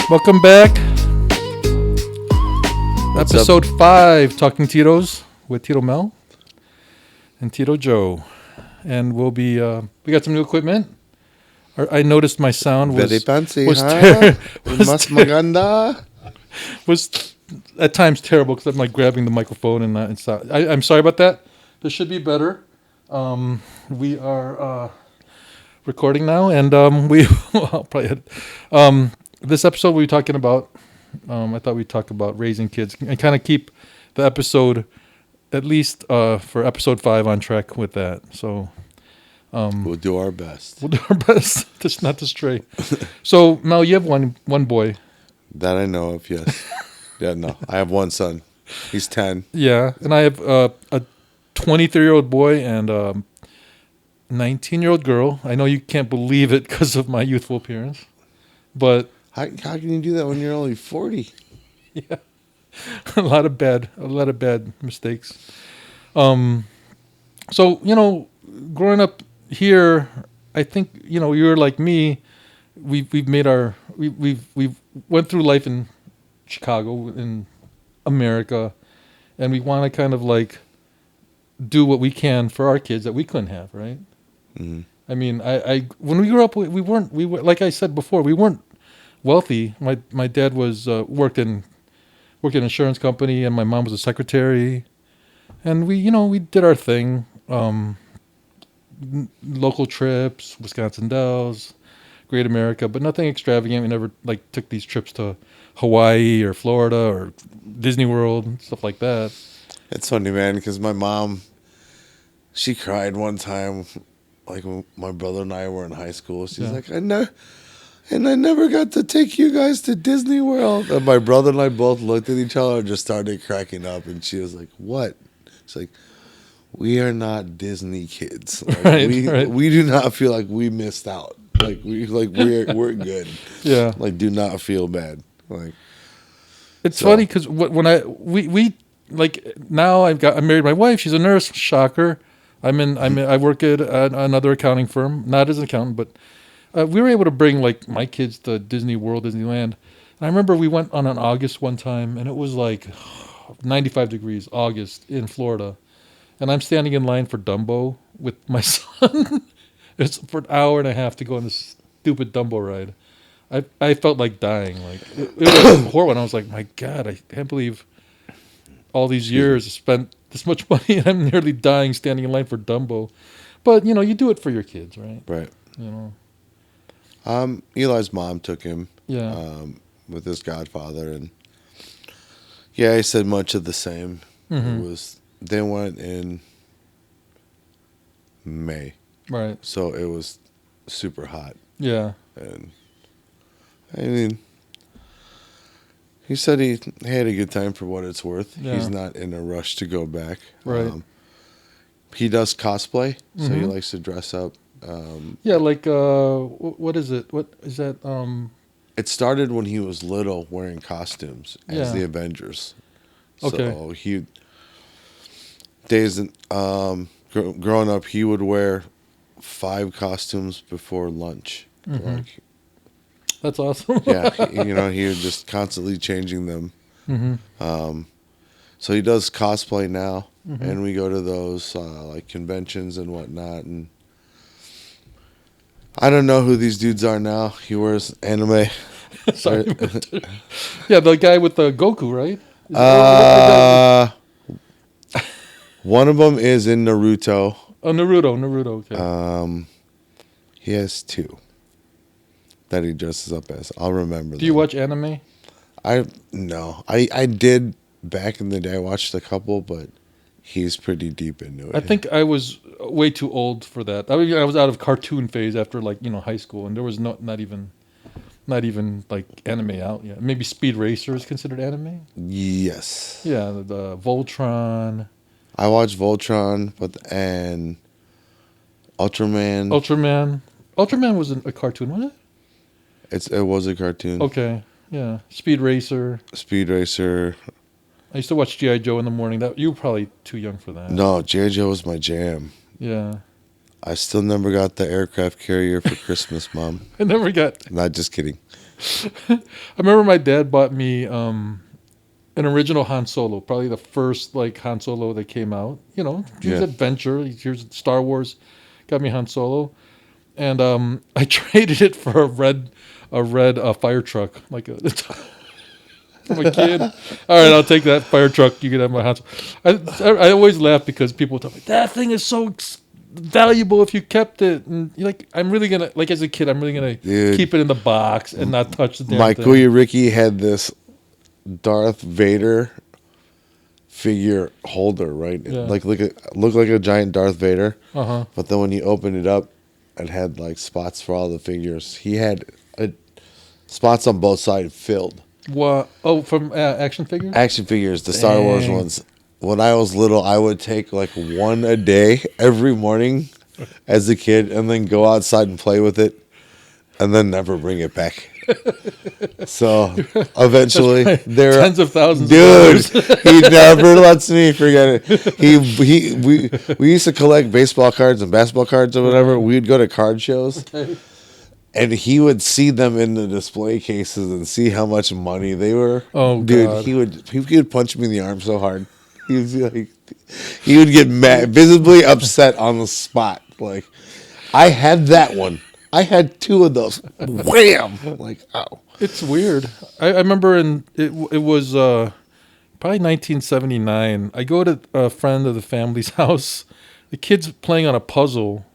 Welcome back. What's Episode 5, Talking Titos with Tito Mel and Tito Joe. And we'll be, we got some new equipment. I noticed my sound Very fancy, was, huh? Mas maganda. was at times terrible because I'm like grabbing the microphone and it's not. I'm sorry about that. This should be better. We are recording now, and I'll probably this episode we'll be talking about. I thought we'd talk about raising kids and kind of keep the episode, at least for episode 5, on track with that. So We'll do our best. we'll do our best just not to stray. So Mel, you have one boy. That I know of, yes. Yeah, no. I have one son. He's 10. Yeah, and I have a 23-year-old boy and a 19-year-old girl. I know you can't believe it because of my youthful appearance, but How can you do that when you're only 40? yeah, a lot of bad mistakes. So growing up here, I think you're like me. We've went through life in Chicago, in America, and we want to kind of like do what we can for our kids that we couldn't have, right? Mm-hmm. I mean, I when we grew up, we were like I said before, we weren't wealthy. My dad was worked in an insurance company, and my mom was a secretary, and we did our thing. Local trips, Wisconsin Dells, Great America, but nothing extravagant. We never like took these trips to Hawaii or Florida or Disney World, stuff like that. It's funny, man, because my mom, she cried one time, like when my brother and I were in high school. She's like, I never got to take you guys to Disney World. And my brother and I both looked at each other and just started cracking up. And she was like, what? She's like, we are not Disney kids. Like, Right. We do not feel like we missed out. We're good. Yeah. Like, do not feel bad. Like, it's funny because when we like now I married my wife. She's a nurse. Shocker. I work at another accounting firm, not as an accountant, but we were able to bring like my kids to Disney World, Disneyland. And I remember we went on an August one time, and it was like 95 degrees August in Florida, and I'm standing in line for Dumbo with my son. It's for an hour and a half to go on this stupid Dumbo ride. I felt like dying. Like it was horrible. And I was like, my God, I can't believe all these years I spent this much money and I'm nearly dying standing in line for Dumbo. But you do it for your kids, right? right. You know. Eli's mom took him. Yeah. With his godfather, and yeah, he said much of the same. Mm-hmm. They went in May, Right. so it was super hot, Yeah. and I mean, he said he had a good time for what it's worth. Yeah. He's not in a rush to go back. Right. He does cosplay, so he Mm-hmm. likes to dress up. Yeah, like what is it? What is that? It started when he was little, wearing costumes as Yeah. the Avengers. Okay. So growing up, he would wear 5 costumes before lunch. Mm-hmm. Like, That's awesome. yeah, he was just constantly changing them. Mm-hmm. So he does cosplay now, Mm-hmm. and we go to those like conventions and whatnot. And I don't know who these dudes are now. He wears anime. Sorry. Yeah, the guy with the Goku, right? One of them is in Naruto. Oh, Naruto. Okay. He has 2 that he dresses up as. I'll remember. Do you watch anime? No. I did back in the day. I watched a couple, but he's pretty deep into it. I think I was way too old for that. I mean, I was out of cartoon phase after high school, and there was not even like anime out yet. Maybe Speed Racer is considered anime. Yes. Yeah, the Voltron. I watched Voltron, and Ultraman. Ultraman was a cartoon, wasn't it? It was a cartoon. Okay, yeah. Speed Racer. Speed Racer. I used to watch G.I. Joe in the morning. You were probably too young for that. No, G.I. Joe was my jam. Yeah. I still never got the aircraft carrier for Christmas, Mom. I never got. Not just kidding. I remember my dad bought me an original Han Solo, probably the first like Han Solo that came out. He was Yeah. adventure. Here's Star Wars. Got me Han Solo, and I traded it for a red fire truck, like a from a kid. All right, I'll take that fire truck. You can have my Han Solo. I always laugh because people tell me that thing is so valuable if you kept it, and you're like, I'm really gonna, like, as a kid, I'm really gonna Dude, keep it in the box and not touch the damn my thing. Kuya Ricky had this Darth Vader figure holder, right? Yeah. Like looked like a giant Darth Vader. Uh-huh. But then when you opened it up, it had like spots for all the figures. He had spots on both sides filled. What? Oh, from action figures? Action figures, the Star Wars Dang. ones. When I was little, I would take like one a day every morning as a kid, and then go outside and play with it, and then never bring it back. So eventually, there Tens of thousands dude, of dollars. he never lets me forget it. We used to collect baseball cards and basketball cards or whatever. We'd go to card shows, and he would see them in the display cases and see how much money they were. Oh, dude, God. he would punch me in the arm so hard. He would get mad, visibly upset on the spot. Like, I had that one. I had two of those. Wham! Like, ow. It's weird. I remember it was probably 1979. I go to a friend of the family's house. The kid's playing on a puzzle,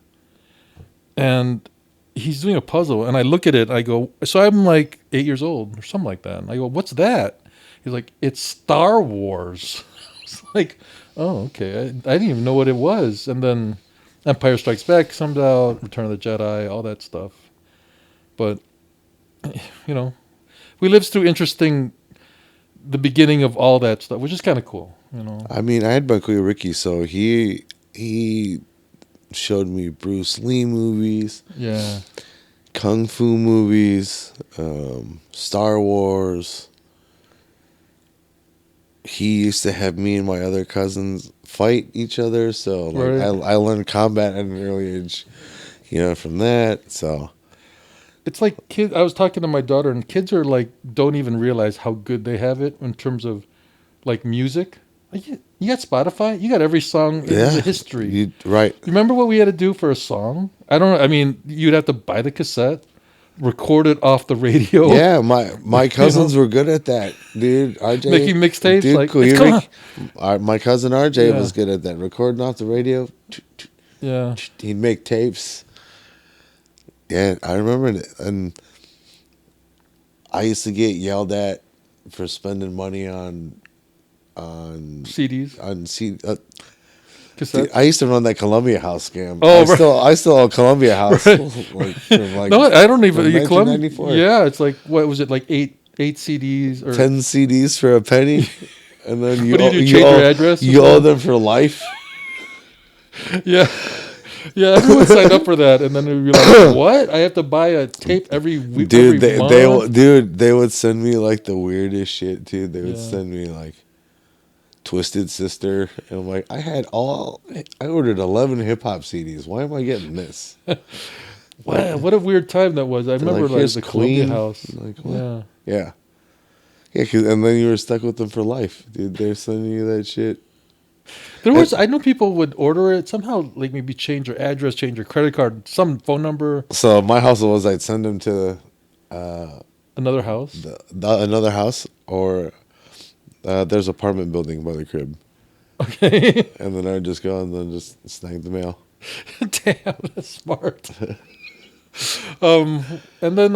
and he's doing a puzzle. And I look at it. I go, so I'm like 8 years old or something like that. And I go, what's that? He's like, it's Star Wars. I was like, oh, okay. I didn't even know what it was. And then Empire Strikes Back comes out, Return of the Jedi, all that stuff. But we lived through the beginning of all that stuff, which is kind of cool. I mean, I had Kuya Ricky, so he showed me Bruce Lee movies, Yeah. kung fu movies, Star Wars. He used to have me and my other cousins fight each other, so like Right. I learned combat at an early age, from that. So It's like kids. I was talking to my daughter, and kids are like don't even realize how good they have it in terms of like music. Like, you got Spotify, you got every song in the history. Right. You remember what we had to do for a song? I mean, you'd have to buy the cassette, record it off the radio. Yeah, my cousins were good at that, dude. RJ Making mixtapes, dude, like, Kuya it's come Ricky. My cousin RJ Yeah. was good at that, recording off the radio. Yeah. He'd make tapes. Yeah, I remember it. And I used to get yelled at for spending money on CDs, Dude, cassettes. I used to run that Columbia House scam. Oh, I right. still own Columbia House. Right. No, No, I don't even. from You club? 1994. Yeah, it's like what was it like eight CDs or 10 CDs for a penny, and then you What do you do, you change your owe, address or You owe something? them for life. Yeah. Yeah, everyone signed up for that, and then they'd be like, "What? I have to buy a tape every week, Dude, every month?" they would send me like the weirdest shit, dude. They would Yeah. send me like Twisted Sister, and I'm like, I ordered 11 hip hop CDs. Why am I getting this? Wow, what a weird time that was. I They're remember like here's the Columbia Queen. House. Like, what? Yeah. Yeah. Yeah, and then you were stuck with them for life, dude. They're sending you that shit. There was, I know people would order it somehow, like maybe change your address, change your credit card, some phone number, So my hustle was I'd send them to another house. another house, or there's an apartment building by the crib, Okay. and then I'd just go and then just snag the mail. Damn, that's smart. And then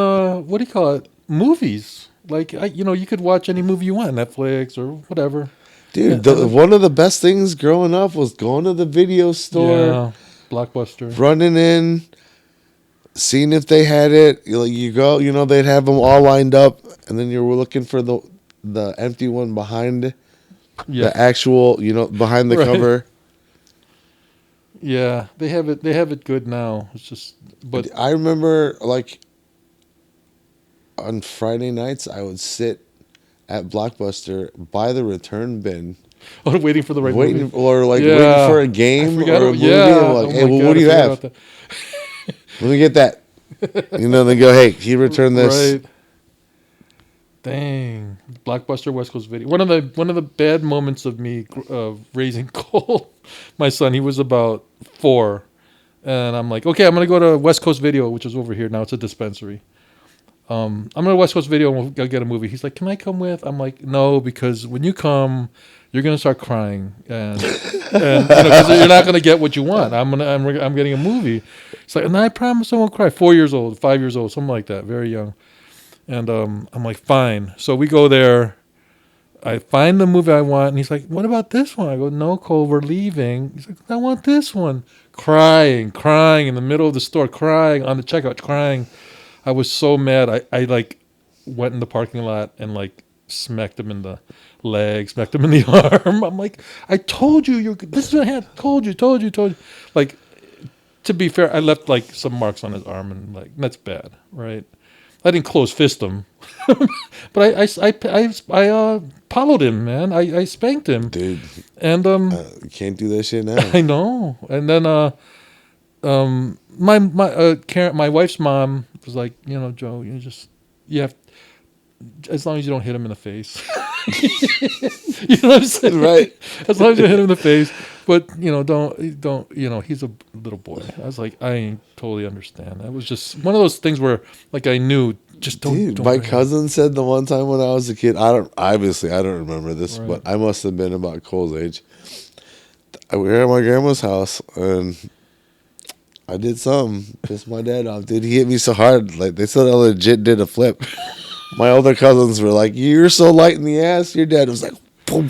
what do you call it? Movies. Like you could watch any movie you want, Netflix or whatever. Dude, Yeah. one of the best things growing up was going to the video store, Yeah, Blockbuster. running in, seeing if they had it. You go, they'd have them all lined up, and then you were looking for the empty one behind Yeah, the actual, behind the Right. cover. yeah. They have it good now. It's just, but I remember, like, on Friday nights, I would sit at Blockbuster by the return bin, waiting for the right waiting movie. waiting Yeah. for a I game or forgot a it- movie. yeah. I'm like, Oh hey, my well, God, what do I you forgot have? about that. Let me get that. They go, hey, can you return this? Right. Dang, Blockbuster West Coast Video. One of the bad moments of me raising Cole, my son. He was about 4, and I'm like, okay, I'm gonna go to West Coast Video, which is over here now. It's a dispensary. I'm gonna West Coast Video and we'll get a movie. He's like, can I come with? I'm like, no, because when you come, you're gonna start crying, and because you're not gonna get what you want. I'm getting a movie. It's like, and I promise I won't cry. 4 years old, 5 years old, something like that, very young. And I'm like, fine. So we go there. I find the movie I want, and he's like, what about this one? I go, no, Cole, we're leaving. He's like, I want this one. Crying in the middle of the store, crying on the checkout, crying. I was so mad. I like went in the parking lot and like smacked him in the leg, smacked him in the arm. I'm like, I told you, this is what I had. Told you. Like, to be fair, I left like some marks on his arm, and like that's bad, right? I didn't close fist him, but I followed him, man. I spanked him, Dude. and You can't do that shit now. I know. And then my wife's mom was like, Joe, you have, as long as you don't hit him in the face. You know what I'm saying? Right. As long as you hit him in the face. But, don't, he's a little boy. I was like, I totally understand. That was just one of those things where, like, I knew, just don't. Dude, don't my hit him. cousin said the one time when I was a kid, I don't remember this, Right. but I must have been about Cole's age. We were at my grandma's house, and I did something, pissed my dad off. Dude, he hit me so hard, like, they said I legit did a flip. My older cousins were like, you're so light in the ass. Your dad was like, boom.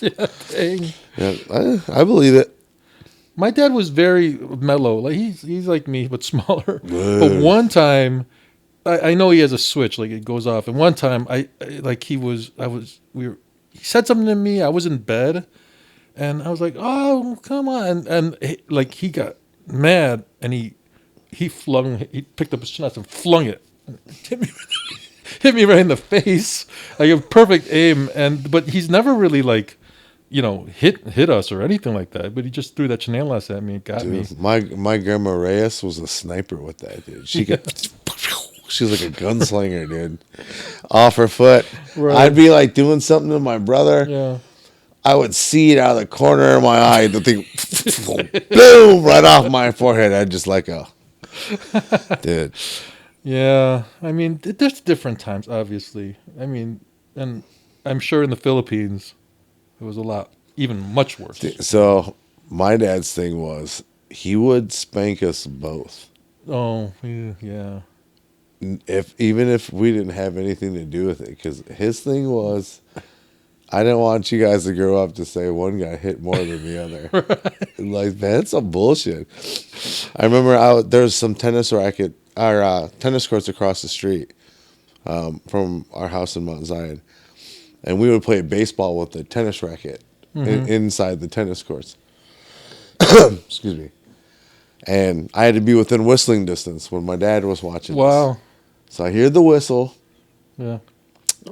Yeah, dang. Yeah, I believe it. My dad was very mellow. Like he's like me, but smaller. But one time, I know he has a switch, like it goes off. And one time, he said something to me. I was in bed, and I was like, "Oh, come on!" And he got mad, and he picked up his schnapps and flung it, hit me right in the face. Like a perfect aim, but he's never really like, hit us or anything like that. But he just threw that chenales at me and got me. My grandma Reyes was a sniper with that, dude. She was like a gunslinger, dude. Off her foot. Right. I'd be like doing something to my brother. Yeah. I would see it out of the corner of my eye. The thing, boom, right off my forehead. I'd just like, dude. Yeah. I mean, there's different times, obviously. I mean, and I'm sure in the Philippines, it was a lot, even much worse. So my dad's thing was he would spank us both. Oh, yeah. Even if we didn't have anything to do with it, because his thing was, I didn't want you guys to grow up to say one guy hit more than the other. Right. Like, that's some bullshit. I remember there's some tennis courts across the street from our house in Mount Zion, and we would play baseball with the tennis racket inside the tennis courts. Excuse me. And I had to be within whistling distance when my dad was watching. Wow. This. So I hear the whistle. Yeah.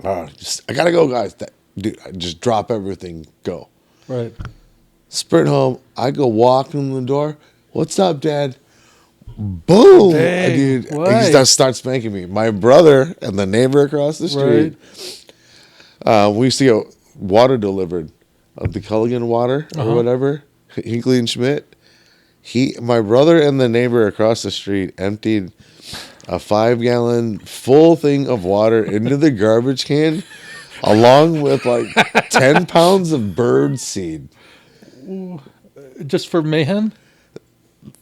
I gotta go, guys. Dude, I just drop everything, go. Right. Sprint home. I go walk in the door. What's up, Dad? Boom, Dang, dude. why? He starts spanking me. My brother and the neighbor across the street. Right. We used to get water delivered, the Culligan water or whatever, Hinkley and Schmidt. My brother and the neighbor across the street emptied a 5-gallon full thing of water into the garbage can, along with like 10 pounds of bird seed. Just for mayhem?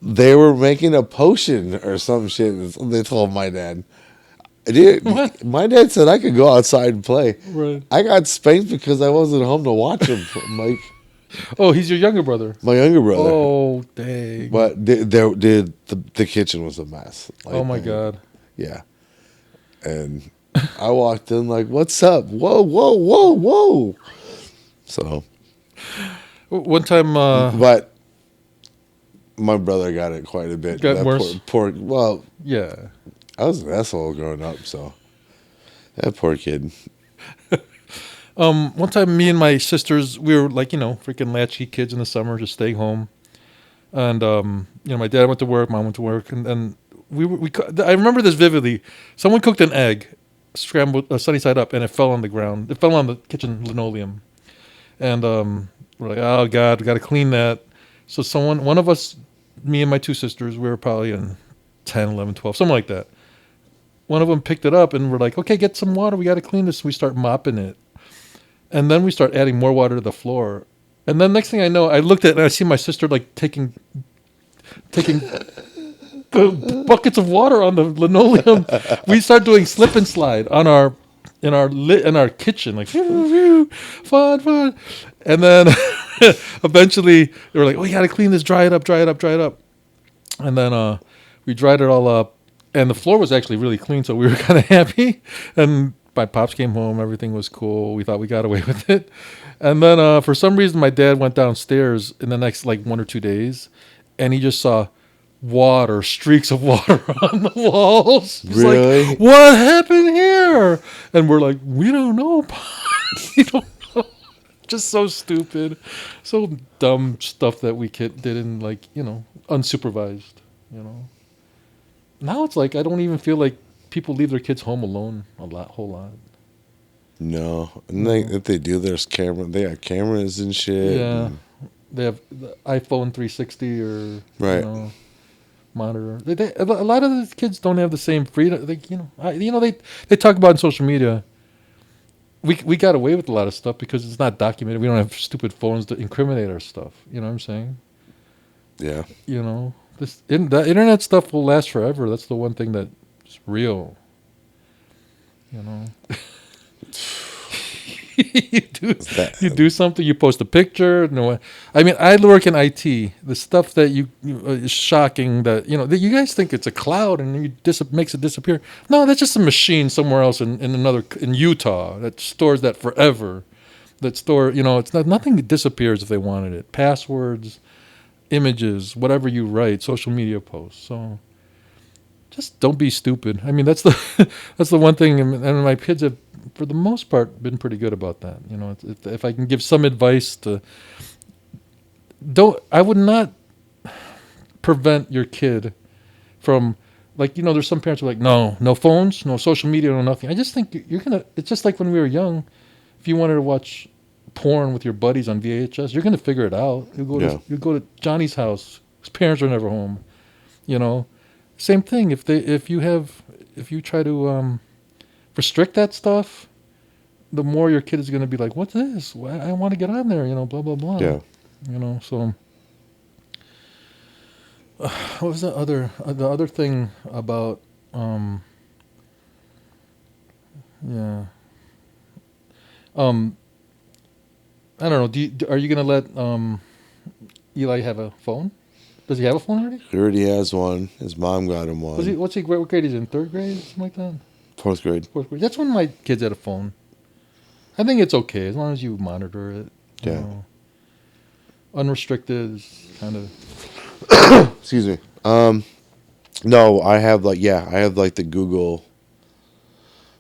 They were making a potion or some shit. They told my dad. Dude, my dad said I could go outside and play. Right. I got spanked because I wasn't home to watch him. Mike. Oh, he's your younger brother. My younger brother. Oh, dang. But the kitchen was a mess. Like, oh my God. Yeah. And I walked in like, "What's up? Whoa!" So, one time, but my brother got it quite a bit. Got worse. Well, yeah. I was an asshole growing up, so that poor kid. One time, me and my sisters, we were like, freaking latchkey kids in the summer, just staying home. And, my dad went to work, mom went to work. And we I remember this vividly. Someone cooked an egg scrambled sunny side up, and it fell on the ground. It fell on the kitchen linoleum, and we're like, oh God, we got to clean that. So one of us, me and my two sisters, we were probably in 10, 11, 12, something like that. One of them picked it up, and we're like, okay, get some water. We got to clean this. We start mopping it, and then we start adding more water to the floor. And then next thing I know, I looked at it and I see my sister like taking buckets of water on the linoleum. We start doing slip and slide on in our kitchen, like fun. And then eventually they were like, "Oh, you got to clean this, dry it up." And then we dried it all up, and the floor was actually really clean, so we were kind of happy. And my pops came home, everything was cool. We thought we got away with it. And then for some reason, my dad went downstairs in the next like 1 or 2 days, and he just saw streaks of water on the walls. He's Really? like, what happened here? And we're like, we don't know. We don't know. Just so stupid. So dumb stuff that we did in like, unsupervised, Now it's like, I don't even feel like people leave their kids home alone whole lot. No. And if they do, they got cameras and shit. Yeah. And, They have the iPhone 360 or, right. Monitor. A lot of the kids don't have the same freedom. They talk about on social media. We got away with a lot of stuff because it's not documented. We don't have stupid phones to incriminate our stuff. You know what I'm saying? Yeah. The internet stuff will last forever. That's the one thing that's real. You do something, you post a picture. No, I mean, I work in IT. The stuff that is shocking that you guys think it's a cloud and makes it disappear. No, that's just a machine somewhere else in Utah that stores that forever. It's nothing disappears if they wanted it. Passwords, images, whatever you write, social media posts. So just don't be stupid. I mean, that's the one thing, and my kids have, for the most part, been pretty good about that. If I can give some advice I would not prevent your kid from, like, there's some parents who are like, no phones, no social media, no nothing. I just think it's just like when we were young. If you wanted to watch porn with your buddies on VHS, you're gonna figure it out. You go to Johnny's house. His parents are never home. Same thing. If you try to restrict that stuff, the more your kid is going to be like, what's this? I want to get on there, blah, blah, blah. Yeah. So what was the other thing about, yeah. I don't know. Are you going to let Eli have a phone? Does he have a phone already? He already has one. His mom got him one. What grade is he in? 3rd grade? Something like that? 4th grade. 4th grade. That's when my kids had a phone. I think it's okay as long as you monitor it. Yeah. Unrestricted is kind of. Excuse me. No, I have the Google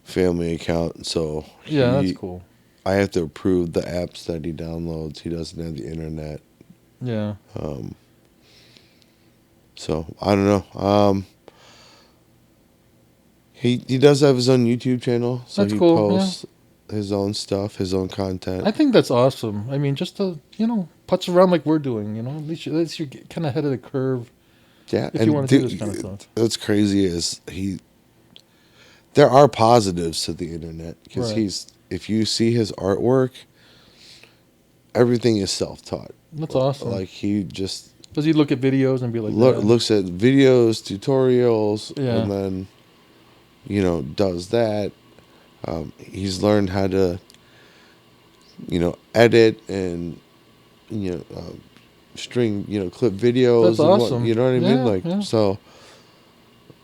family account, so that's cool. I have to approve the apps that he downloads. He doesn't have the internet. Yeah. So I don't know. He does have his own YouTube channel, so that's he cool. posts his own stuff, his own content. I think that's awesome. I mean, just to putz around like we're doing. At least you're kind of ahead of the curve. Yeah, if you want to do this kind of stuff. What's crazy is there are positives to the internet because if you see his artwork, everything is self-taught. That's awesome. Like he just does he look at videos and be like looks at videos, tutorials, yeah. and then does that. He's learned how to edit and string clip videos. That's awesome. You know what I mean? Yeah. So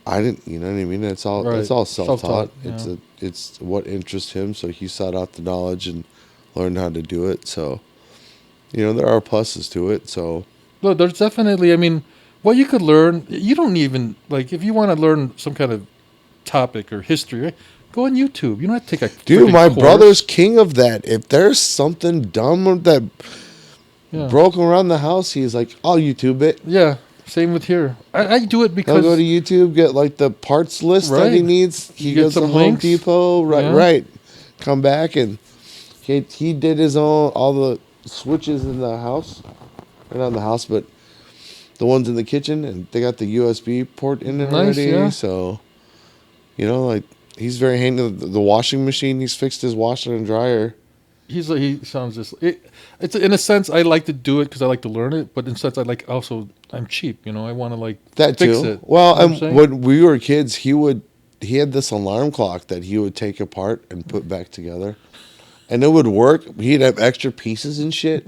I didn't. You know what I mean? It's all self-taught. Yeah. It's what interests him. So he sought out the knowledge and learned how to do it. So there are pluses to it. So look, there's definitely. I mean, what you could learn. You don't even if you want to learn some kind of topic or history, right? Go on YouTube. You don't have to take a dude. My course. brother's king of that. If there's something dumb that broke around the house, he's like, I'll YouTube it. Yeah. Same with here. I do it He'll because go to YouTube, get like the parts list that he Right. needs. He Get goes to some Home links. Depot, right, Yeah. right. Come back and he did his own all the switches in the house, or not in the house, but the ones in the kitchen, and they got the USB port in it nice. already. Yeah. So like he's very handy. The washing machine, he's fixed his washer and dryer. He sounds just it's in a sense I like to do it because I like to learn it, but in a sense I like also I'm cheap, I want to like That fix too. it. Well, You know what I'm and saying? when we were kids, he had this alarm clock that he would take apart and put back together, and it would work. He'd have extra pieces and shit,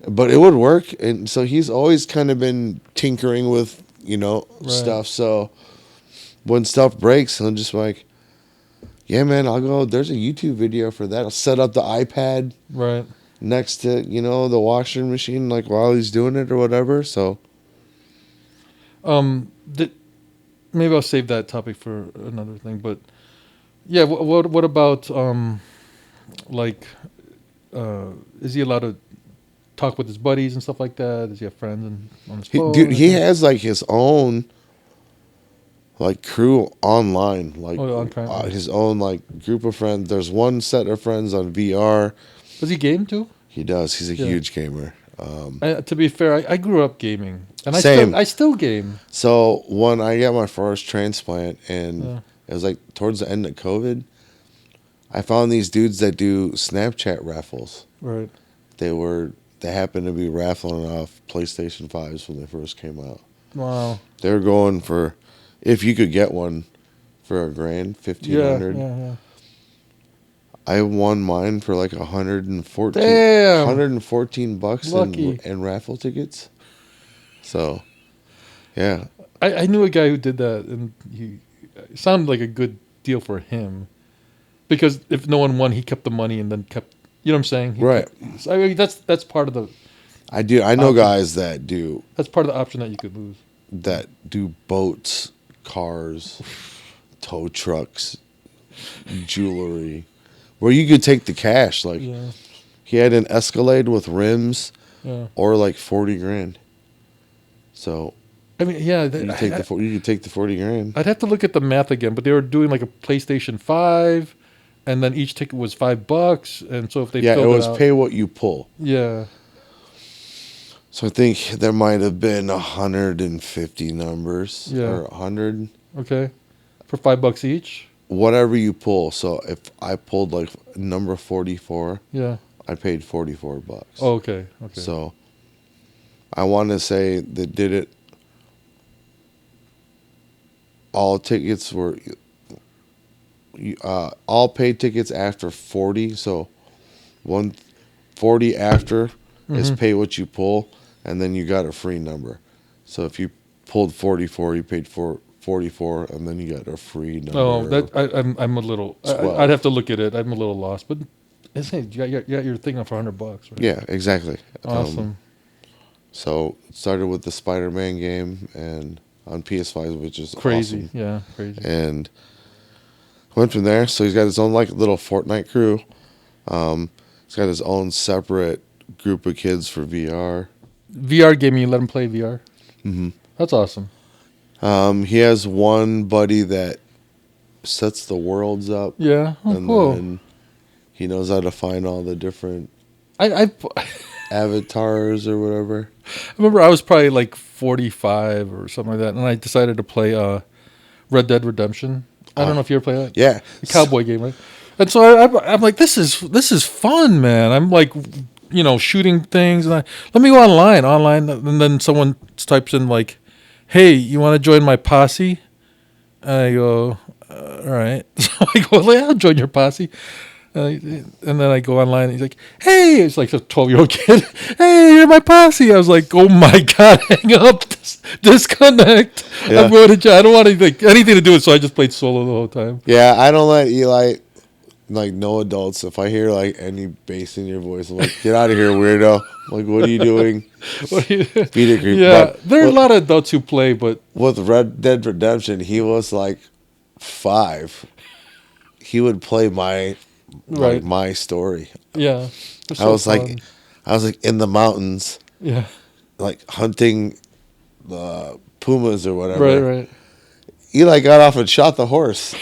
but it would work. And so he's always kind of been tinkering with Right. stuff. So when stuff breaks, he'll just like, yeah, man, I'll go. There's a YouTube video for that. I'll set up the iPad Right. next to the washing machine, like while he's doing it or whatever. So Th- maybe I'll save that topic for another thing, but yeah, what about like is he allowed to talk with his buddies and stuff like that? Does he have friends on his phone? he has like his own like crew online, like his own like group of friends. There's one set of friends on VR. Does he game too? He does. He's a huge gamer. To be fair, I grew up gaming, and Same. I still game. So when I got my first transplant, and it was like towards the end of COVID, I found these dudes that do Snapchat raffles. Right. They happened to be raffling off PlayStation 5s when they first came out. Wow. They were going for, if you could get one for $1,000, $1,500. Yeah. I won mine for like 114. Damn. $114 in raffle tickets. So, yeah. I knew a guy who did that, and it sounded like a good deal for him, because if no one won, he kept the money and then kept. You know what I'm saying? Right. I mean, that's part of the. I know guys that do. That's part of the option that you could lose. That do boats, cars, tow trucks, jewelry, where you could take the cash. Like he had an Escalade with rims, or like $40,000. So, I mean, yeah, you could take the $40,000. I'd have to look at the math again, but they were doing like a PlayStation 5, and then each ticket was $5, and so if they it filled was out, pay what you pull. Yeah. So I think there might have been 150 numbers or 100. Okay. For $5 each. Whatever you pull. So if I pulled like number 44, I paid $44. Oh, okay. So I want to say they did it. All tickets were all paid tickets after 40. So 140 after is pay what you pull, and then you got a free number. So if you pulled 44, you paid for 44, and then you got a free number. Oh, I'm a little. I'd have to look at it. I'm a little lost, but isn't it? You're thinking for $100, right? Yeah, exactly. Awesome. So it started with the Spider-Man game and on PS5, which is crazy. Awesome. Yeah, crazy. And went from there. So he's got his own like little Fortnite crew. He's got his own separate group of kids for VR. VR gaming, you let him play VR? Mm-hmm. That's awesome. He has one buddy that sets the worlds up. Yeah, cool. Then he knows how to find all the different I avatars or whatever. I remember I was probably like 45 or something like that, and I decided to play Red Dead Redemption. I don't know if you ever play that. Yeah, the cowboy game, right? And so I'm like, this is fun, man. I'm like, shooting things, and let me go online, and then someone types in like, hey, you want to join my posse? And I go, all right. So I go, well, I'll join your posse. And then I go online, and he's like, hey, it's like a 12-year-old kid. Hey, you're my posse. I was like, oh my God, hang up, disconnect. Yeah. I'm going to jail. I don't want anything to do with it, so I just played solo the whole time. Yeah, I don't let Eli, like, no adults. If I hear, like, any bass in your voice, I'm like, get out of here, weirdo. I'm like, what are you doing? Beat it, creep. Yeah, there are a lot of adults who play, but with Red Dead Redemption, he was, like, 5. He would play my story. Yeah. I was like in the mountains. Yeah. Like hunting the pumas or whatever. Right. Eli got off and shot the horse.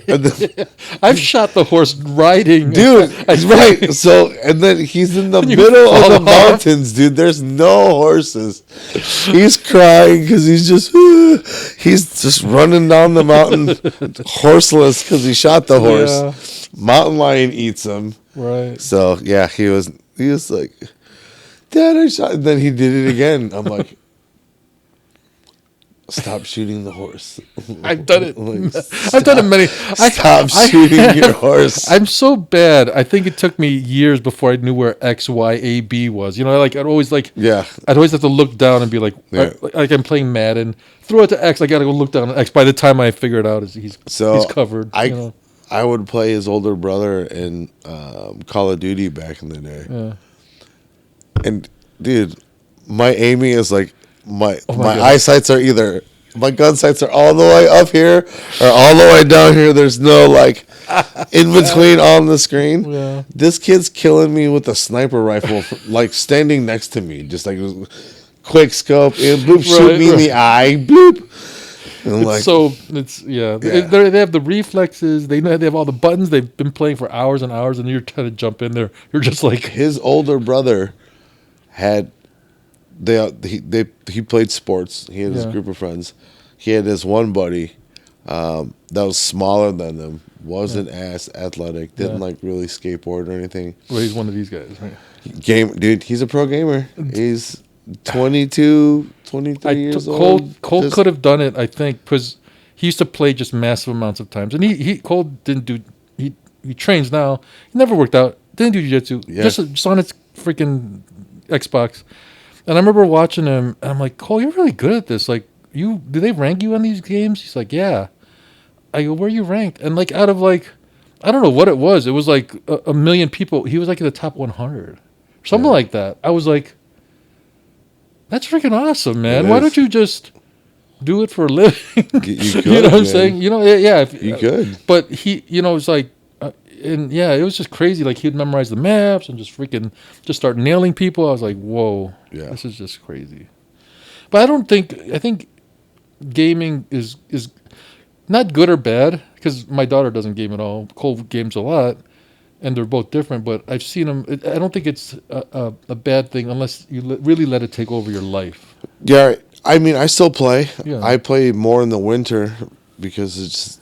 And then, I've shot the horse riding. dude, right. So, and then he's in the And you middle of fall the off. mountains, dude. There's no horses. He's crying because he's just running down the mountain horseless because he shot the horse. Mountain lion eats him. Right. So yeah, he was like, Dad, I shot. And then he did it again. I'm like, stop shooting the horse. I've done it. Like, I've done it many. Stop shooting your horse. I'm so bad. I think it took me years before I knew where X, Y, A, B was. You know, like I'd always have to look down and be like, like I'm playing Madden. Throw it to X. I got to go look down at X. By the time I figure it out, he's covered. I would play his older brother in Call of Duty back in the day. Yeah. And dude, my aiming is like my God. eyesights are either my gun sights are all the way up here or all the way down here. There's no like in between on the screen. Yeah. This kid's killing me with a sniper rifle, like standing next to me, just like quick scope and bloop, shoot me in the eye, bloop. And They have the reflexes. They have all the buttons. They've been playing for hours and hours, and you're trying to jump in there. You're just like his older brother had. He played sports. He had his group of friends. He had his one buddy that was smaller than them, wasn't as athletic, didn't like really skateboard or anything. Well, he's one of these guys, right? Dude, he's a pro gamer. He's 22, 23 years old. Cole could have done it, I think, because he used to play just massive amounts of times. And Cole didn't do. He trains now. He never worked out. Didn't do jiu-jitsu. Yeah. Just on his freaking Xbox. And I remember watching him, and I'm like, Cole, you're really good at this. Like, do they rank you on these games? He's like, yeah. I go, where are you ranked? And like, out of like, I don't know what it was. It was like a million people. He was like in the top 100, something like that. I was like, that's freaking awesome, man. Why don't you just do it for a living? You could, you know what I'm saying? You know, yeah. You could. But it's like, it was just crazy. Like he'd memorize the maps and just start nailing people. I was like, whoa, this is just crazy. But I think gaming is not good or bad because my daughter doesn't game at all. Cole games a lot, and they're both different. But I've seen them. I don't think it's a bad thing unless you really let it take over your life. Yeah, I mean, I still play. Yeah. I play more in the winter because it's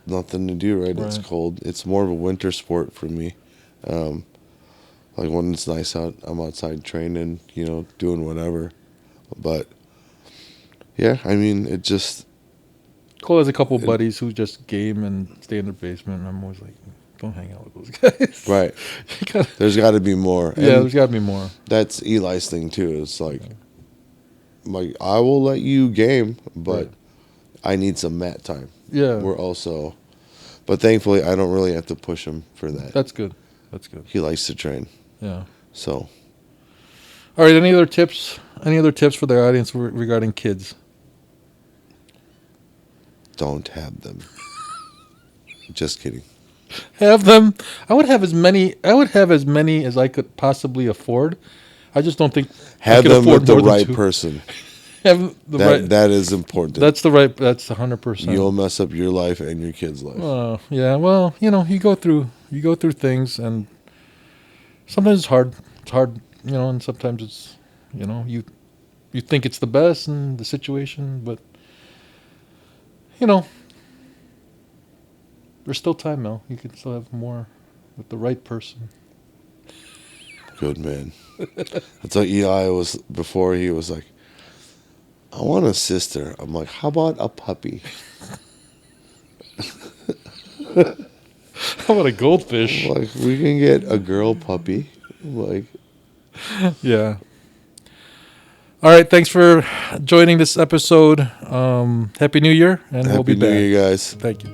nothing to do, right? It's cold. It's more of a winter sport for me. Like when it's nice out, I'm outside training, doing whatever. But yeah, I mean, it just. Cole has a couple buddies who just game and stay in their basement, and I'm always like, don't hang out with those guys. Right. There's got to be more. Yeah, there's got to be more. That's Eli's thing too. It's like I will let you game, but I need some mat time. Yeah. But thankfully, I don't really have to push him for that. That's good. He likes to train. Yeah. So. All right. Any other tips? Any other tips for the audience regarding kids? Don't have them. Just kidding. Have them. I would have as many as I could possibly afford. I just don't think have them with the right person. That is important. That's 100%. You'll mess up your life and your kid's life. Yeah. Well, you go through things, and sometimes it's hard. It's hard, and sometimes it's, you think it's the best in the situation, but there's still time, Mel. You can still have more with the right person. Good man. That's what Eli was before. He was like, I want a sister. I'm like, how about a puppy? How about a goldfish? Like, we can get a girl puppy. Like, yeah. All right. Thanks for joining this episode. Happy New Year, and we'll be back. Happy New Year, guys. Thank you.